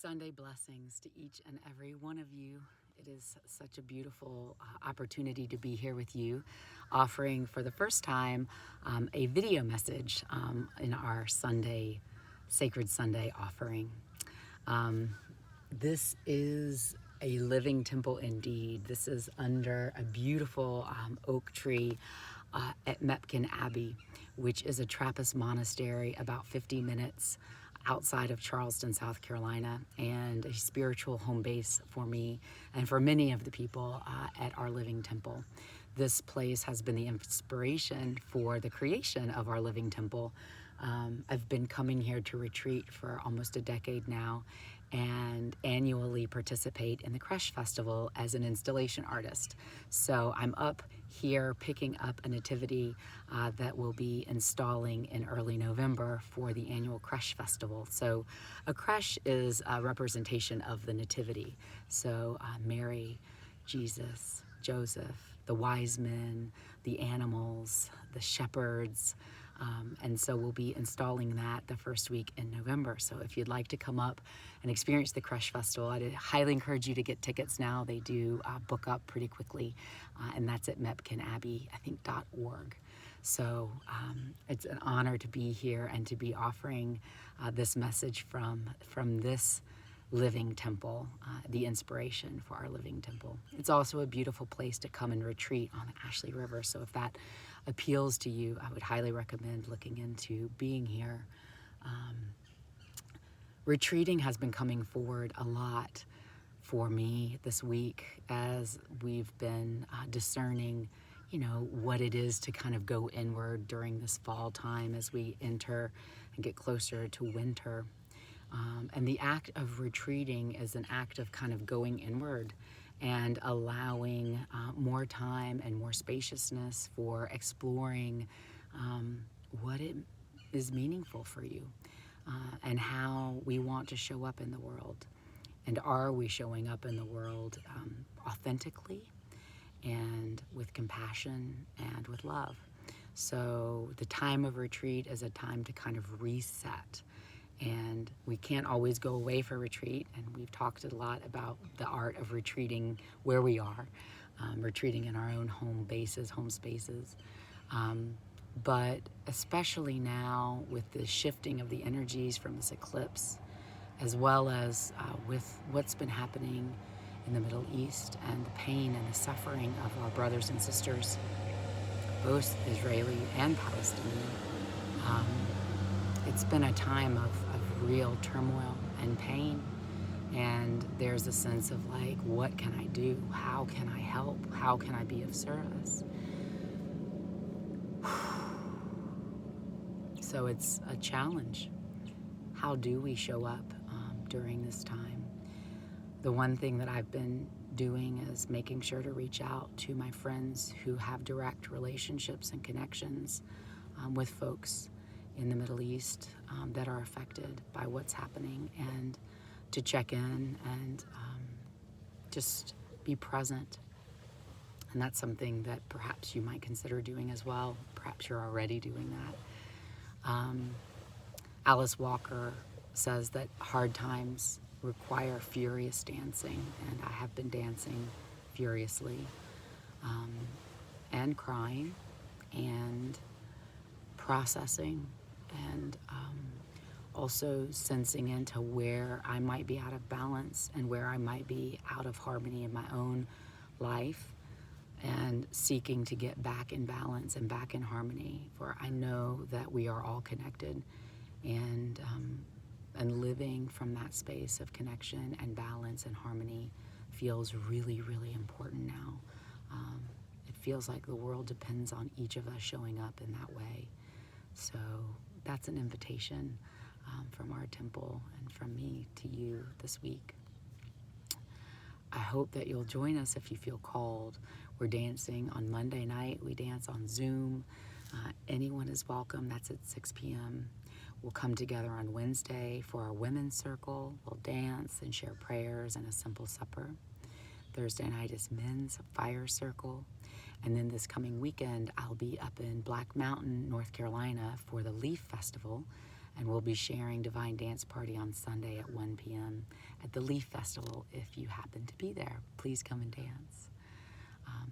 Sunday blessings to each and every one of you. It is such a beautiful opportunity to be here with you, offering for the first time a video message in our Sunday, Sacred Sunday offering. This is a living temple indeed. This is under a beautiful oak tree at Mepkin Abbey, which is a Trappist monastery about 50 minutes outside of Charleston, South Carolina, and a spiritual home base for me and for many of the people at our living temple. This place has been the inspiration for the creation of our living temple. I've been coming here to retreat for almost a decade now and annually participate in the Creche Festival as an installation artist. So I'm up here picking up a nativity that we'll be installing in early November for the annual Creche Festival. So a creche is a representation of the nativity. So Mary, Jesus, Joseph, the wise men, the animals, the shepherds, and so we'll be installing that the first week in November. So if you'd like to come up and experience the Creche Festival, I'd highly encourage you to get tickets now. They do book up pretty quickly, and that's at mepkinabbey.org. So it's an honor to be here and to be offering this message from this living temple, the inspiration for our living temple. It's also a beautiful place to come and retreat on the Ashley River. So if that appeals to you, I would highly recommend looking into being here. Retreating has been coming forward a lot for me this week as we've been discerning, what it is to kind of go inward during this fall time as we enter and get closer to winter. And the act of retreating is an act of kind of going inward and allowing more time and more spaciousness for exploring what it is meaningful for you and how we want to show up in the world. And are we showing up in the world authentically and with compassion and with love? So the time of retreat is a time to kind of reset. And we can't always go away for retreat, and we've talked a lot about the art of retreating where we are, retreating in our own home bases, home spaces. But especially now with the shifting of the energies from this eclipse, as well as with what's been happening in the Middle East and the pain and the suffering of our brothers and sisters, both Israeli and Palestinian, it's been a time of real turmoil and pain, and there's a sense of like, what can I do? How can I help? How can I be of service? So it's a challenge. How do we show up during this time? The one thing that I've been doing is making sure to reach out to my friends who have direct relationships and connections with folks in the Middle East that are affected by what's happening, and to check in and just be present. And that's something that perhaps you might consider doing as well. Perhaps you're already doing that. Alice Walker says that hard times require furious dancing, and I have been dancing furiously and crying and processing, and also sensing into where I might be out of balance and where I might be out of harmony in my own life, and seeking to get back in balance and back in harmony, for I know that we are all connected, and living from that space of connection and balance and harmony feels really, really important now. It feels like the world depends on each of us showing up in that way. So that's an invitation from our temple and from me to you this week. I hope that you'll join us if you feel called. We're dancing on Monday night. We dance on Zoom. Anyone is welcome. That's at 6 p.m. We'll come together on Wednesday for our women's circle. We'll dance and share prayers and a simple supper. Thursday night is men's fire circle. And then this coming weekend, I'll be up in Black Mountain, North Carolina for the Leaf Festival. And we'll be sharing Divine Dance Party on Sunday at 1 p.m. at the Leaf Festival. If you happen to be there, please come and dance.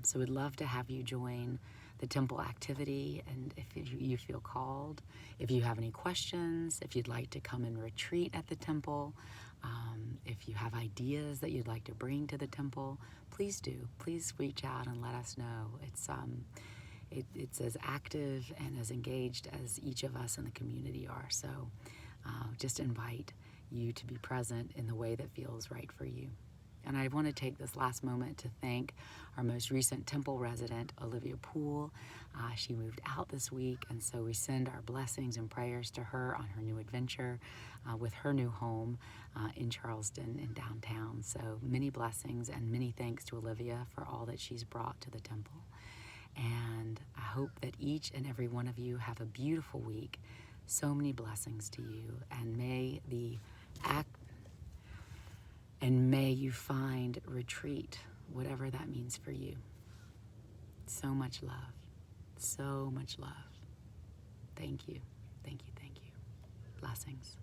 So we'd love to have you join the temple activity, and if you feel called, if you have any questions, if you'd like to come and retreat at the temple, if you have ideas that you'd like to bring to the temple, please do. Please reach out and let us know. It's as active and as engaged as each of us in the community are. So just invite you to be present in the way that feels right for you. And I want to take this last moment to thank our most recent temple resident, Olivia Poole. She moved out this week, and so we send our blessings and prayers to her on her new adventure with her new home in Charleston in downtown. So many blessings and many thanks to Olivia for all that she's brought to the temple. And I hope that each and every one of you have a beautiful week. So many blessings to you, and may you find retreat, whatever that means for you. So much love. So much love. Thank you. Thank you. Thank you. Blessings.